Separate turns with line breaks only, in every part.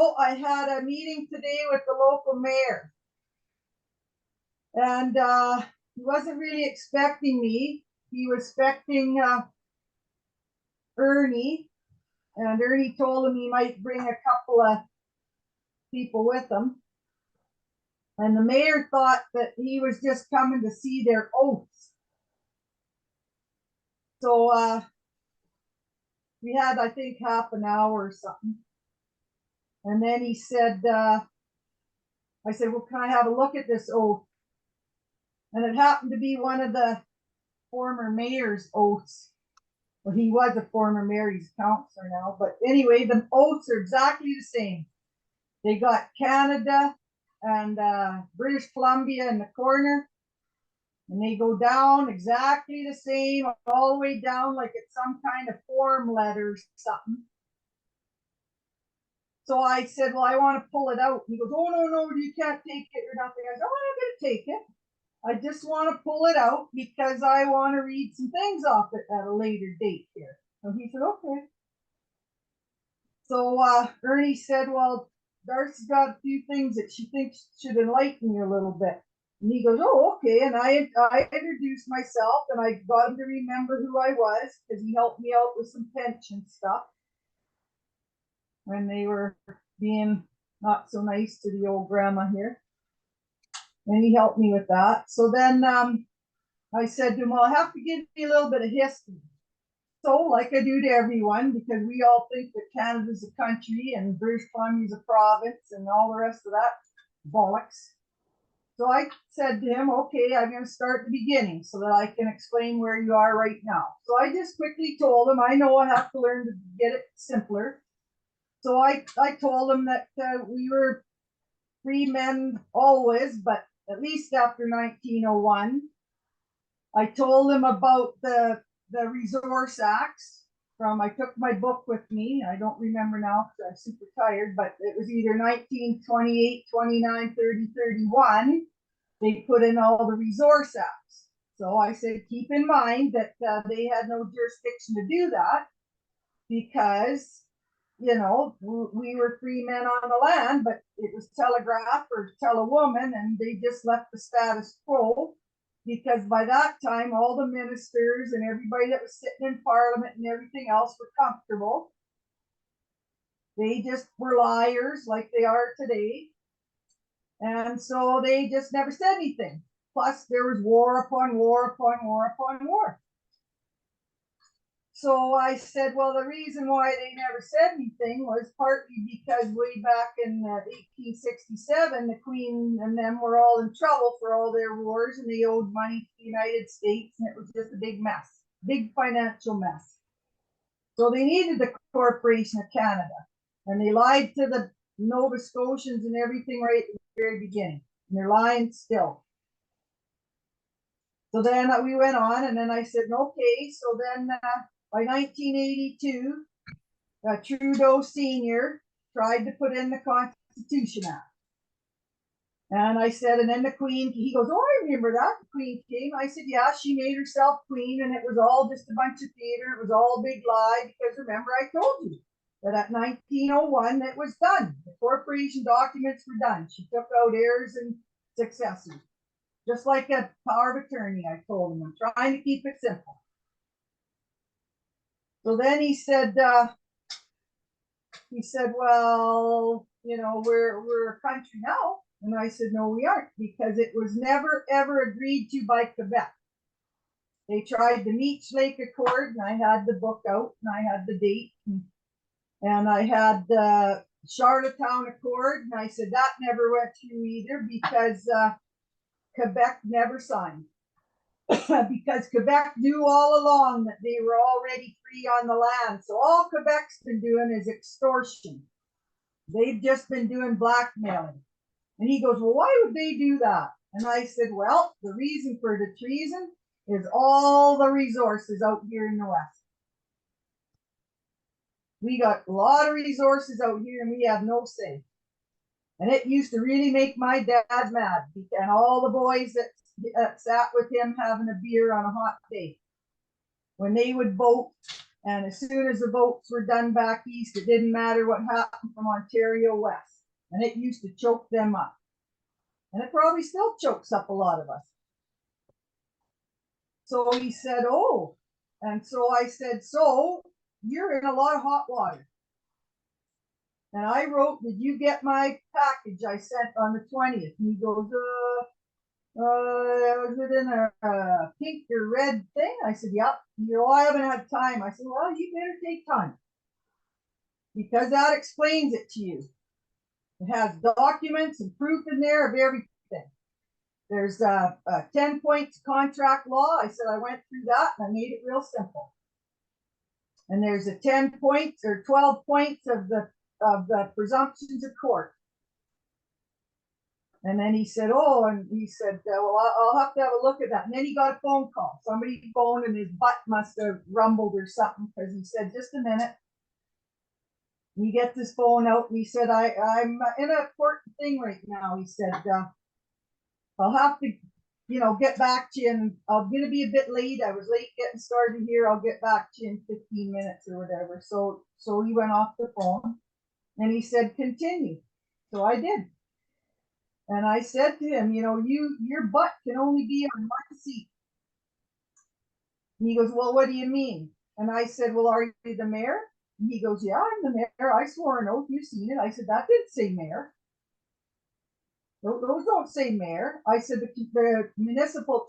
So I had a meeting today with the local mayor, and he wasn't really expecting me. He was expecting Ernie, and Ernie told him he might bring a couple of people with him. And the mayor thought that he was just coming to see their oaths. So we had, I think, half an hour or something. And then he said, I said, well, can I have a look at this oath? And it happened to be one of the former mayor's oaths. Well, he was a former mayor, he's a councillor now. But anyway, the oaths are exactly the same. They got Canada and British Columbia in the corner. And they go down exactly the same, all the way down like it's some kind of form letter or something. So I said, well, I want to pull it out. He goes, oh, no, you can't take it or nothing. I said, oh, I'm going to take it. I just want to pull it out because I want to read some things off it at a later date here. So he said, okay. So Ernie said, well, Darcy's got a few things that she thinks should enlighten you a little bit. And he goes, oh, okay. And I introduced myself, and I got him to remember who I was because he helped me out with some pension stuff when they were being not so nice to the old grandma here. And he helped me with that. So then I said to him, well, I have to give you a little bit of history. So, like I do to everyone, because we all think that Canada's a country and British Columbia's a province and all the rest of that bollocks. So I said to him, okay, I'm going to start at the beginning so that I can explain where you are right now. So I just quickly told him, I know I have to learn to get it simpler. So I told him that we were free men always, but at least after 1901. I told him about the Resource Acts from, I took my book with me. I don't remember now because I'm super tired, but it was either 1928, 29, 30, 31. They put in all the Resource Acts. So I said, keep in mind that they had no jurisdiction to do that because, you know, we were free men on the land, but it was telegraph or tell a woman, and they just left the status quo. Because by that time, all the ministers and everybody that was sitting in Parliament and everything else were comfortable. They just were liars like they are today. And so they just never said anything. Plus, there was war upon war upon war upon war. So I said, well, the reason why they never said anything was partly because way back in 1867, the Queen and them were all in trouble for all their wars, and they owed money to the United States, and it was just a big mess, big financial mess. So they needed the Corporation of Canada, and they lied to the Nova Scotians and everything right at the very beginning, and they're lying still. So then we went on, and then I said, okay, so then by 1982, Trudeau Sr. tried to put in the Constitution Act. And I said, and then the Queen, he goes, oh, I remember that. The Queen came. I said, yeah, she made herself Queen, and it was all just a bunch of theater. It was all a big lie, because remember, I told you that at 1901, it was done. The corporation documents were done. She took out heirs and successors. Just like a power of attorney, I told him. I'm trying to keep it simple. So then he said, well, you know, we're a country now. And I said, no, we aren't, because it was never, ever agreed to by Quebec. They tried the Meech Lake Accord, and I had the book out, and I had the date, and I had the Charlottetown Accord, and I said that never went through either because Quebec never signed. Because Quebec knew all along that they were already free on the land. So all Quebec's been doing is extortion. They've just been doing blackmailing. And he goes, well, why would they do that? And I said, well, the reason for the treason is all the resources out here in the West. We got a lot of resources out here, and we have no say. And it used to really make my dad mad. And all the boys that sat with him having a beer on a hot day, when they would vote And as soon as the votes were done back east, it didn't matter what happened from Ontario west. And it used to choke them up. And it probably still chokes up a lot of us. So he said, oh. And so I said, so you're in a lot of hot water. And I wrote, did you get my package I sent on the 20th? And he goes, was it in a pink or red thing? I said, yep. You know, I haven't had time. I said, well, you better take time. Because that explains it to you. It has documents and proof in there of everything. There's 10 points contract law. I said I went through that and I made it real simple. And there's a 10 points or 12 points of the presumptions of court. And then he said, oh, and he said, well, I'll have to have a look at that. And then he got a phone call. Somebody phoned and his butt must have rumbled or something, because he said, just a minute. And he gets his phone out and he said, I'm in an important thing right now. He said, I'll have to, get back to you, and I'm going to be a bit late. I was late getting started here. I'll get back to you in 15 minutes or whatever. So he went off the phone and he said, continue. So I did. And I said to him, your butt can only be on one seat. And he goes, well, what do you mean? And I said, well, are you the mayor? And he goes, yeah, I'm the mayor. I swore an oath. You've seen it. I said, that didn't say mayor. Those don't say mayor. I said the municipal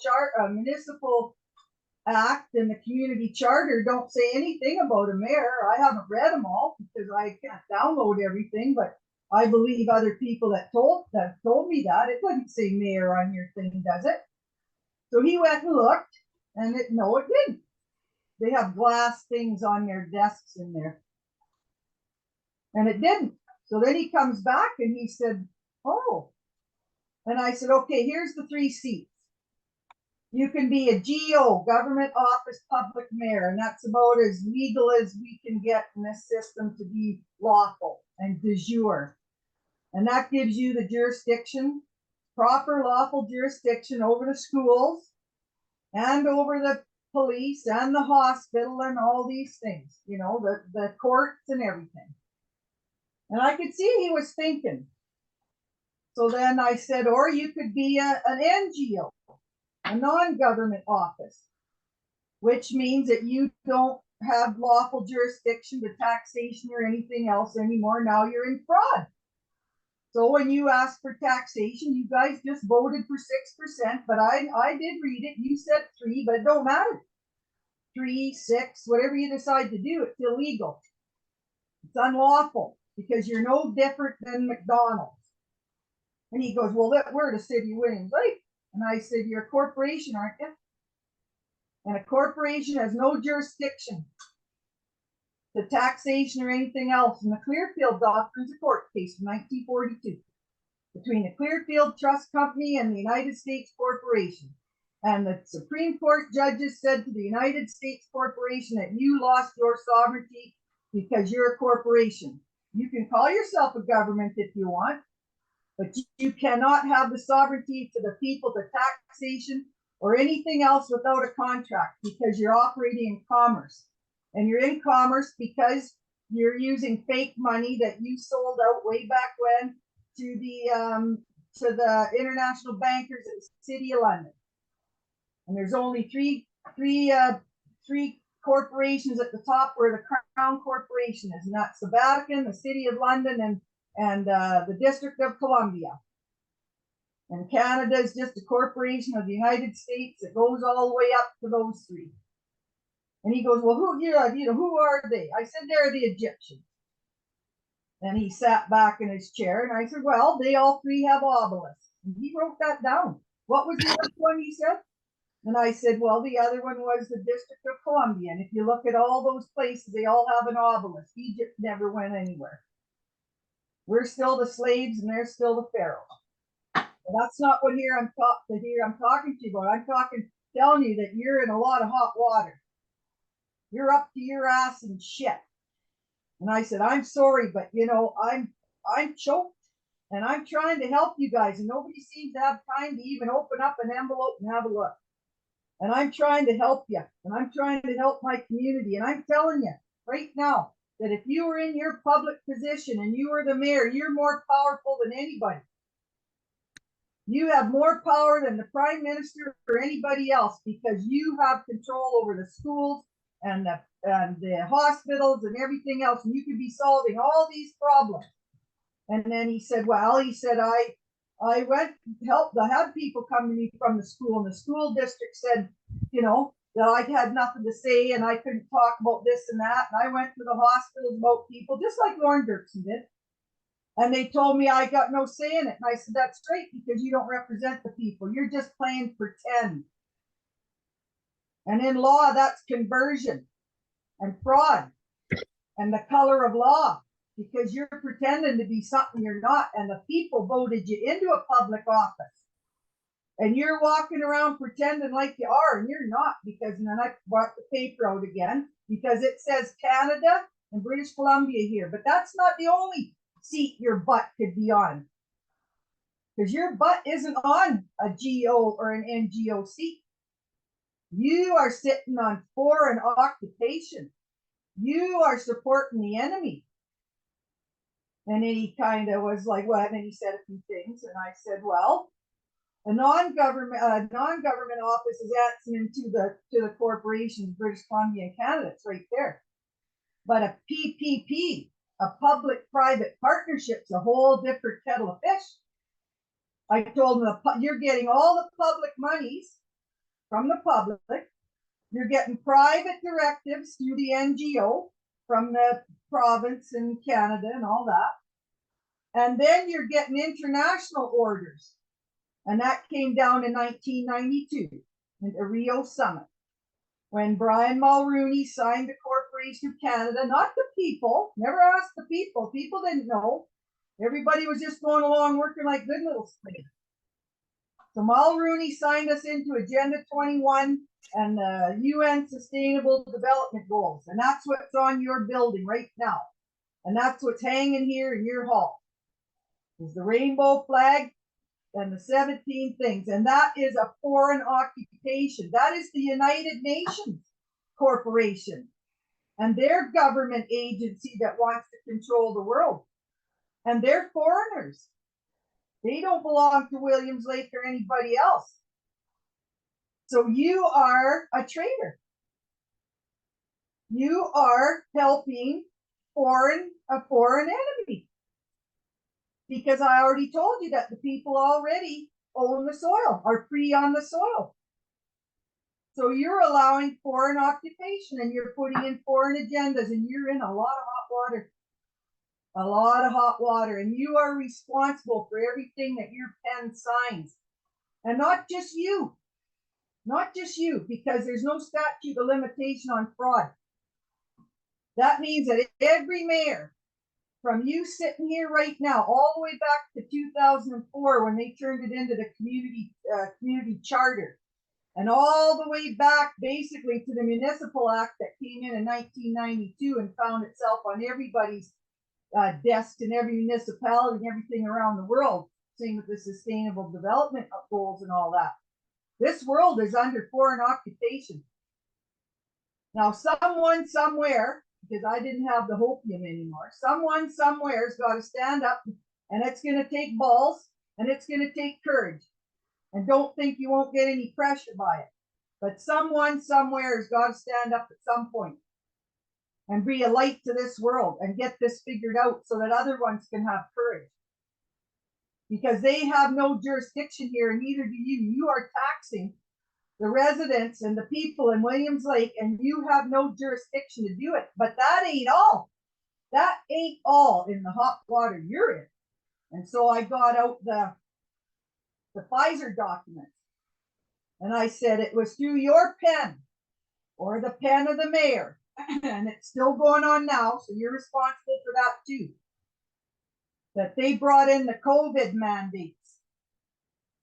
act and the community charter don't say anything about a mayor. I haven't read them all because I can't download everything, but I believe other people that told me that. It doesn't say mayor on your thing, does it? So he went and looked, and no, it didn't. They have glass things on their desks in there. And it didn't. So then he comes back and he said, oh. And I said, okay, here's the 3 seats. You can be a GO, government office public mayor, and that's about as legal as we can get in this system to be lawful and de jure. And that gives you the jurisdiction, proper lawful jurisdiction over the schools and over the police and the hospital and all these things, the courts and everything. And I could see he was thinking. So then I said, or you could be an NGO, a non-government office, which means that you don't have lawful jurisdiction to taxation or anything else anymore. Now you're in fraud. So when you asked for taxation, you guys just voted for 6%, but I did read it. You said 3, but it don't matter. 3, 6, whatever you decide to do, it's illegal. It's unlawful because you're no different than McDonald's. And he goes, well, we're the city of Willams Lake. And I said, you're a corporation, aren't you? And a corporation has no jurisdiction to taxation or anything else. And the Clearfield Doctrine's a court case from 1942 between the Clearfield Trust Company and the United States Corporation. And the Supreme Court judges said to the United States Corporation that you lost your sovereignty because you're a corporation. You can call yourself a government if you want, but you cannot have the sovereignty to the people, to taxation, or anything else without a contract, because you're operating in commerce. And you're in commerce because you're using fake money that you sold out way back when to the international bankers in the City of London. And there's only three corporations at the top where the Crown Corporation is, and that's the Vatican, the City of London, and the District of Columbia. And Canada is just a corporation of the United States that goes all the way up to those 3. And he goes, well, who are they? I said, they're the Egyptians. And he sat back in his chair, and I said, well, they all 3 have obelisks. And he wrote that down. What was the other one he said? And I said, well, the other one was the District of Columbia. And if you look at all those places, they all have an obelisk. Egypt never went anywhere. We're still the slaves, and they're still the pharaohs. Well, that's not what I'm talking to you about. I'm telling you that you're in a lot of hot water. You're up to your ass in shit. And I said, I'm sorry, but I'm choked, and I'm trying to help you guys, and nobody seems to have time to even open up an envelope and have a look. And I'm trying to help you, and I'm trying to help my community. And I'm telling you right now that if you were in your public position and you were the mayor, you're more powerful than anybody. You have more power than the prime minister or anybody else, because you have control over the schools and the hospitals and everything else, and you could be solving all these problems. And then he said, well, he said, I went helped. I had people come to me from the school, and the school district said, you know, that I had nothing to say and I couldn't talk about this and that. And I went to the hospitals about people, just like Lauren Dirksen did. And they told me I got no say in it. And I said, that's great, because you don't represent the people. You're just playing pretend. And in law, that's conversion and fraud and the color of law, because you're pretending to be something you're not. And the people voted you into a public office. And you're walking around pretending like you are, and you're not, because, and then I brought the paper out again, because it says Canada and British Columbia here. But that's not the only seat your butt could be on, because your butt isn't on a GO or an NGO seat. You are sitting on foreign occupation. You are supporting the enemy. And then he kind of was like, well, and then he said a few things, and I said, well, a non-government office is answering to the corporations, British Columbia and Canada. It's right there. But a PPP, a public-private partnership, is a whole different kettle of fish. I told him, you're getting all the public monies from the public. You're getting private directives through the NGO from the province and Canada and all that. And then you're getting international orders. And that came down in 1992 in the Rio Summit, when Brian Mulroney signed the Corporation of Canada, not the people, never asked the people. People didn't know. Everybody was just going along working like good little slaves. So Mulroney signed us into Agenda 21 and the UN Sustainable Development Goals. And that's what's on your building right now. And that's what's hanging here in your hall, is the rainbow flag and the 17 things. And that is a foreign occupation. That is the United Nations Corporation and their government agency that wants to control the world. And they're foreigners. They don't belong to Willams Lake or anybody else. So you are a traitor. You are helping a foreign enemy. Because I already told you that the people already own the soil, are free on the soil. So you're allowing foreign occupation, and you're putting in foreign agendas, and you're in a lot of hot water. A lot of hot water. And you are responsible for everything that your pen signs. And not just you. Not just you, because there's no statute of limitation on fraud. That means that every mayor, from you sitting here right now, all the way back to 2004, when they turned it into the community charter, and all the way back basically to the Municipal Act that came in 1992 and found itself on everybody's desk in every municipality and everything around the world, same with the Sustainable Development Goals and all that. This world is under foreign occupation. Now, someone somewhere, because I didn't have the hopium anymore, someone somewhere's got to stand up, and it's going to take balls, and it's going to take courage. And don't think you won't get any pressure by it. But someone somewhere has got to stand up at some point and be a light to this world and get this figured out so that other ones can have courage. Because they have no jurisdiction here, and neither do you. You are taxing the residents and the people in Willams Lake, and you have no jurisdiction to do it. But that ain't all. That ain't all in the hot water you're in. And so I got out the Pfizer documents, and I said it was through your pen or the pen of the mayor, and it's still going on now, so you're responsible for that too, that they brought in the COVID mandates.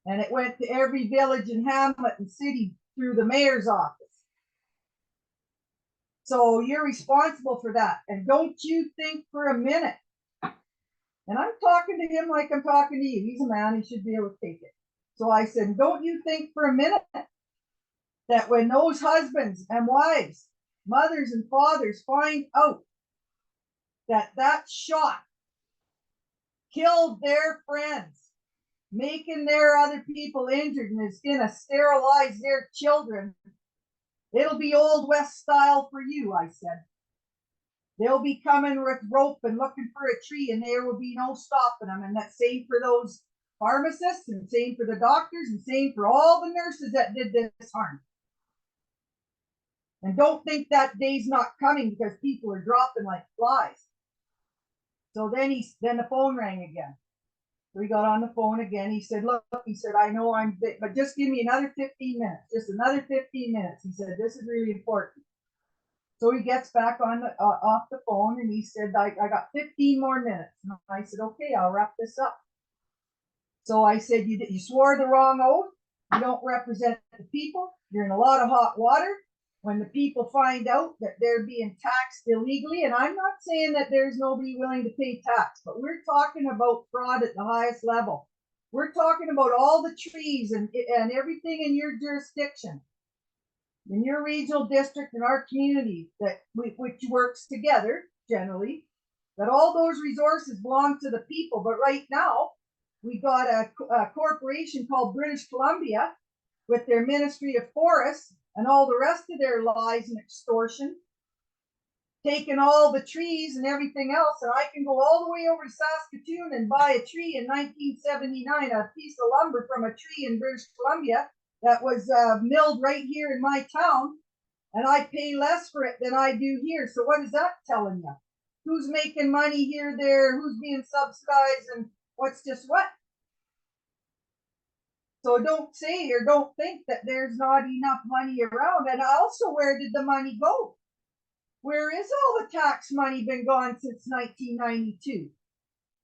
And it went to every village and hamlet and city through the mayor's office. So you're responsible for that. And don't you think for a minute, and I'm talking to him like I'm talking to you. He's a man, he should be able to take it. So I said, don't you think for a minute that when those husbands and wives, mothers and fathers find out that that shot killed their friends, making their other people injured, and is going to sterilize their children, it'll be Old West style for you, I said. They'll be coming with rope and looking for a tree, and there will be no stopping them. And that's same for those pharmacists, and same for the doctors, and same for all the nurses that did this harm. And don't think that day's not coming, because people are dropping like flies. So then the phone rang again. We got on the phone again. He said, look, he said, I know I'm, but just give me another 15 minutes, just another 15 minutes. He said, this is really important. So he gets back on off the phone, and he said, I got 15 more minutes. And I said, okay, I'll wrap this up. So I said, you swore the wrong oath. You don't represent the people. You're in a lot of hot water. When the people find out that they're being taxed illegally, and I'm not saying that there's nobody willing to pay tax, but we're talking about fraud at the highest level. We're talking about all the trees and everything in your jurisdiction, in your regional district, in our community, which works together generally, that all those resources belong to the people. But right now, we got a corporation called British Columbia with their Ministry of Forests and all the rest of their lies and extortion, taking all the trees and everything else. And I can go all the way over to Saskatoon and buy a tree in 1979, a piece of lumber from a tree in British Columbia that was milled right here in my town, and I pay less for it than I do here. So what is that telling you? Who's making money here, there, who's being subsidized, and what's just what? So don't say or don't think that there's not enough money around. And also, where did the money go? Where is all the tax money been gone since 1992?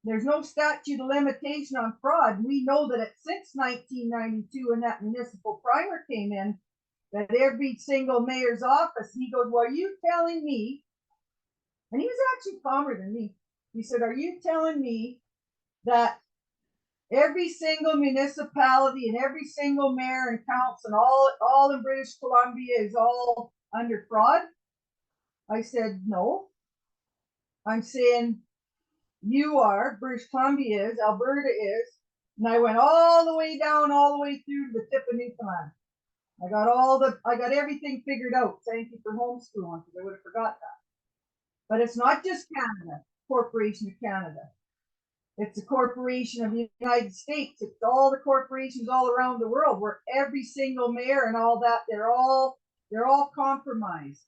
There's no statute of limitation on fraud. We know that since 1992, when that municipal primer came in, that every single mayor's office, he goes, well, are you telling me, and he was actually calmer than me, he said, are you telling me that every single municipality and every single mayor and council and all in British Columbia is all under fraud? I said, no. I'm saying you are, British Columbia is, Alberta is, and I went all the way down, all the way through to the tip of Newfoundland. I got everything figured out. Thank you for homeschooling, because I would have forgot that. But it's not just Canada, Corporation of Canada. It's a corporation of the United States. It's all the corporations all around the world, where every single mayor and all that, they're all compromised,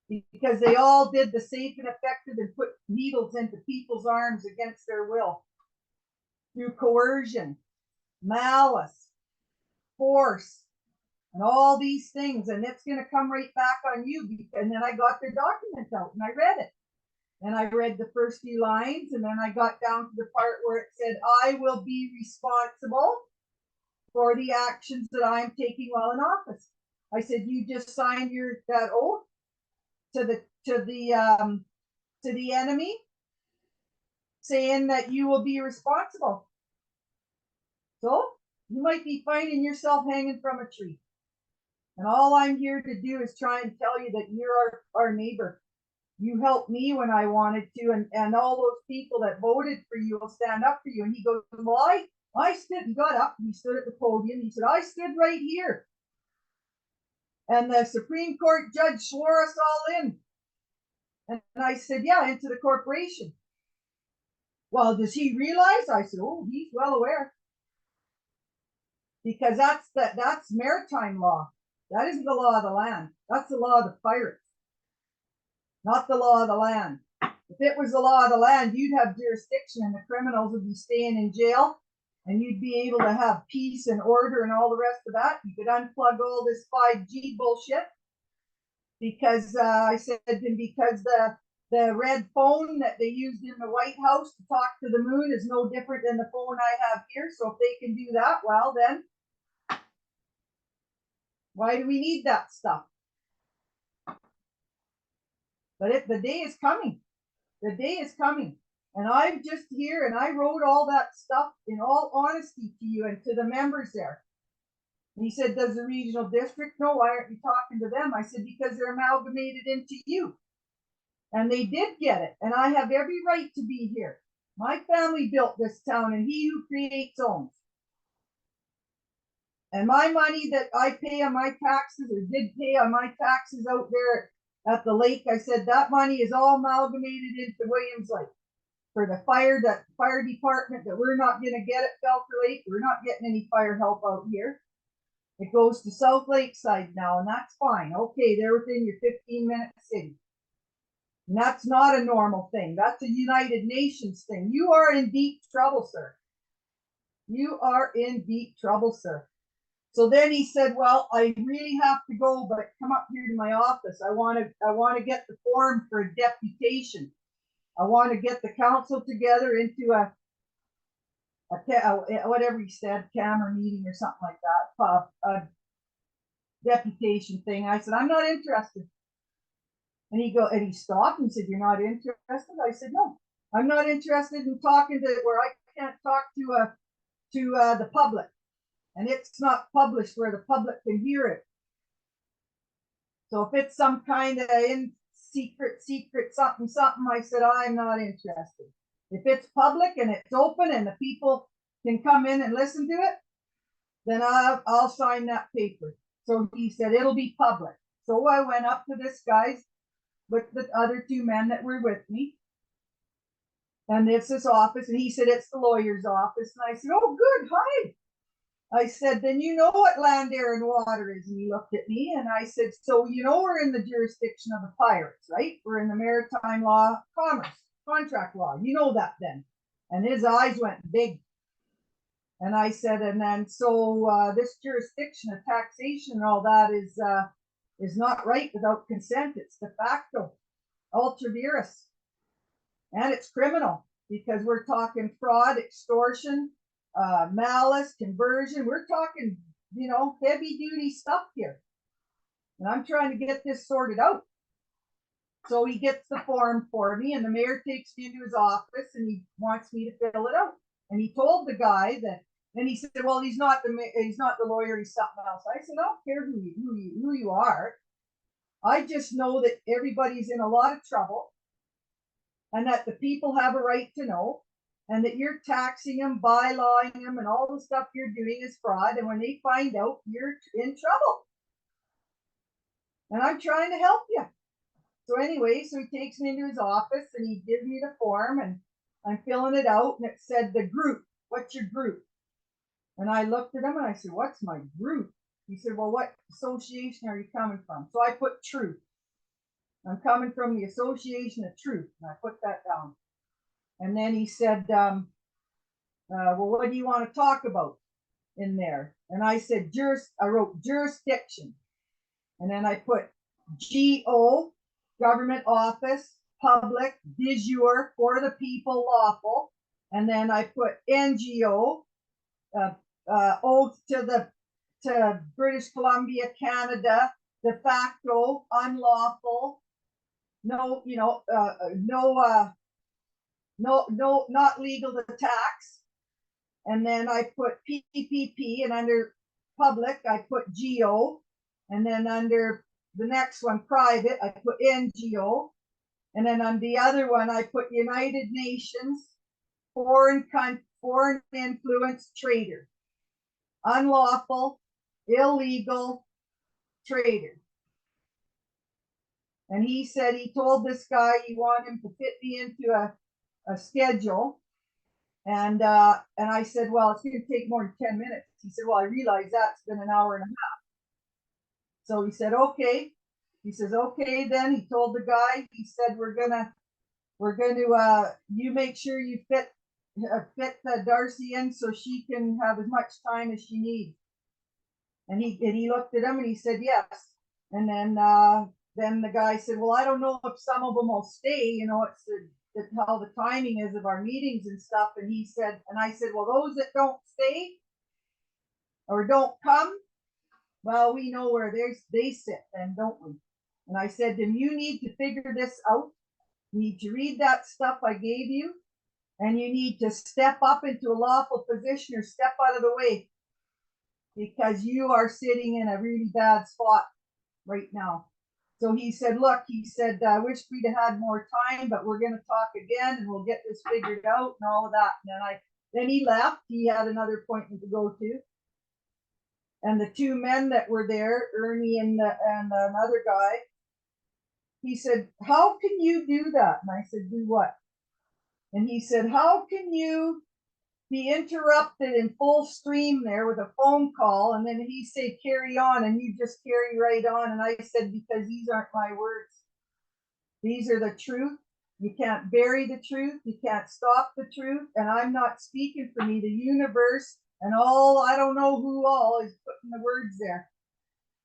because they all did the safe and effective and put needles into people's arms against their will through coercion, malice, force, and all these things. And it's going to come right back on you. And then I got their document out and I read it. And I read the first few lines, and then I got down to the part where it said, I will be responsible for the actions that I'm taking while in office. I said, you just signed that oath to the enemy, saying that you will be responsible. So you might be finding yourself hanging from a tree. And all I'm here to do is try and tell you that you're our neighbor. You helped me when I wanted to, and all those people that voted for you will stand up for you. And he goes, well, I stood, he got up, he stood at the podium, he said, I stood right here. And the Supreme Court judge swore us all in. And I said, yeah, into the corporation. Well, does he realize? I said, oh, he's well aware. Because that's maritime law. That isn't the law of the land. That's the law of the pirates. Not the law of the land. If it was the law of the land, you'd have jurisdiction and the criminals would be staying in jail, and you'd be able to have peace and order and all the rest of that. You could unplug all this 5G bullshit, because I said, and because the red phone that they used in the White House to talk to the moon is no different than the phone I have here. So if they can do that, well then, why do we need that stuff? But the day is coming. The day is coming. And I'm just here, and I wrote all that stuff in all honesty to you and to the members there. He said, does the regional district know? Why aren't you talking to them? I said, because they're amalgamated into you. And they did get it. And I have every right to be here. My family built this town, and he who creates owns. And my money that I pay on my taxes, or did pay on my taxes out there at the lake, I said that money is all amalgamated into Willams Lake. For the fire department that we're not going to get at Felker Lake, we're not getting any fire help out here. It goes to South Lakeside now, and that's fine. Okay, they're within your 15-minute city. And that's not a normal thing. That's a United Nations thing. You are in deep trouble, sir. You are in deep trouble, sir. So then he said, well, I really have to go, but come up here to my office. I want to get the form for a deputation. I want to get the council together into a whatever he said, camera meeting or something like that, a deputation thing. I said, I'm not interested. And he stopped and said, you're not interested? I said, no, I'm not interested in talking to where I can't talk to the public. And it's not published where the public can hear it. So if it's some kind of secret, something, I said, I'm not interested. If it's public and it's open and the people can come in and listen to it, then I'll sign that paper. So he said, it'll be public. So I went up to this guy's with the other two men that were with me. And it's his office. And he said, it's the lawyer's office. And I said, oh, good, hi. I said, then you know what land, air, and water is. And he looked at me and I said, so you know we're in the jurisdiction of the pirates, right? We're in the maritime law, commerce, contract law. You know that then. And his eyes went big. And I said, and then so this jurisdiction of taxation and all that is not right without consent. It's de facto, ultra vires. And it's criminal because we're talking fraud, extortion, malice, conversion. We're talking, heavy duty stuff here. And I'm trying to get this sorted out. So he gets the form for me, and the mayor takes me into his office and he wants me to fill it out. And he told the guy that, and he said, well, he's not the lawyer, he's something else. I said, I don't care who you are. I just know that everybody's in a lot of trouble and that the people have a right to know, and that you're taxing them, bylawing them, and all the stuff you're doing is fraud. And when they find out, you're in trouble. And I'm trying to help you. So anyway, so he takes me into his office and he gives me the form and I'm filling it out, and it said the group. What's your group? And I looked at him and I said, what's my group? He said, well, what association are you coming from? So I put Truth. I'm coming from the Association of Truth. And I put that down. And then he said, well, what do you want to talk about in there? And I said, I wrote jurisdiction. And then I put GO, government office, public, de jure, for the people, lawful. And then I put NGO, oath to British Columbia, Canada, de facto, unlawful, no, not legal to tax. And then I put PPP, and under public, I put GO. And then under the next one, private, I put NGO. And then on the other one, I put United Nations, foreign influence trader, unlawful, illegal trader. And he said he told this guy he wanted him to fit me into a schedule. And I said, well, it's going to take more than 10 minutes. He said, well, I realize that's been an hour and a half. So he said, okay. He says, okay, then he told the guy, he said, we're gonna, you make sure you fit Darcy in so she can have as much time as she needs. And he looked at him and he said, yes. And then the guy said, well, I don't know if some of them will stay, it's how the timing is of our meetings and stuff. And he said, and I said, well, those that don't stay or don't come, well, we know where they sit then, don't we? And I said to him, you need to figure this out. You need to read that stuff I gave you, and you need to step up into a lawful position or step out of the way. because you are sitting in a really bad spot right now. So he said, look, he said, I wish we'd have had more time, but we're going to talk again and we'll get this figured out and all of that. And then he left. He had another appointment to go to. And the two men that were there, Ernie and another guy, he said, how can you do that? And I said, do what? And he said, how can you be interrupted in full stream there with a phone call? And then he said, carry on, and you just carry right on. And I said, because these aren't my words. These are the truth. You can't bury the truth. You can't stop the truth. And I'm not speaking for me. The universe and all, I don't know who all is putting the words there.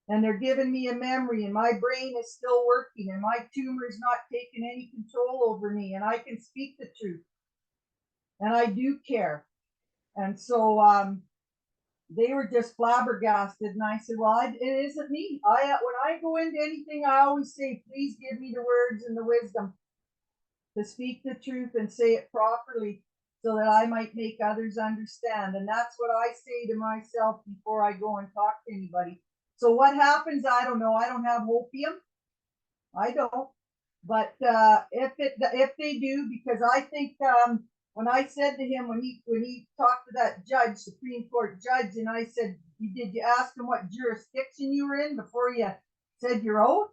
And they're giving me a memory, and my brain is still working, and my tumor is not taking any control over me, and I can speak the truth. And I do care. And so they were just flabbergasted. And I said, well, it isn't me. When I go into anything, I always say, please give me the words and the wisdom to speak the truth and say it properly so that I might make others understand. And that's what I say to myself before I go and talk to anybody. So what happens, I don't know. I don't have opium. I don't. But if they do, because I think when I said to him, when he talked to that judge, Supreme Court judge, and I said, did you ask him what jurisdiction you were in before you said your oath?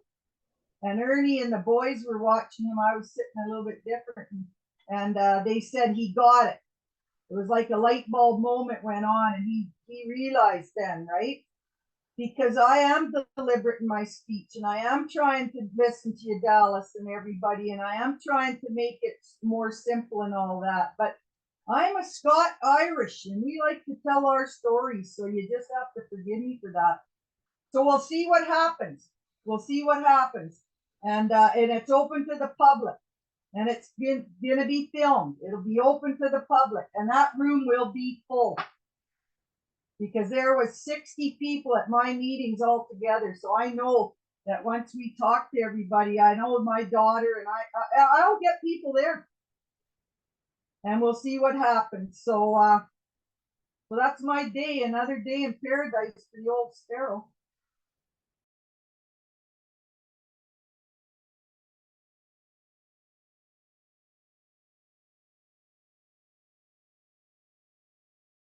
And Ernie and the boys were watching him. I was sitting a little bit different, and they said he got it. It was like a light bulb moment went on, and he realized then, right? Because I am deliberate in my speech, and I am trying to listen to you, Dallas, and everybody, and I am trying to make it more simple and all that. But I'm a Scot-Irish, and we like to tell our stories, so you just have to forgive me for that. So we'll see what happens. We'll see what happens. And it's open to the public, and it's going to be filmed. It'll be open to the public, and that room will be full. Because there was 60 people at my meetings altogether. So I know that once we talk to everybody, I know my daughter and I'll get people there. And we'll see what happens. So that's my day, another day in paradise for the old sparrow.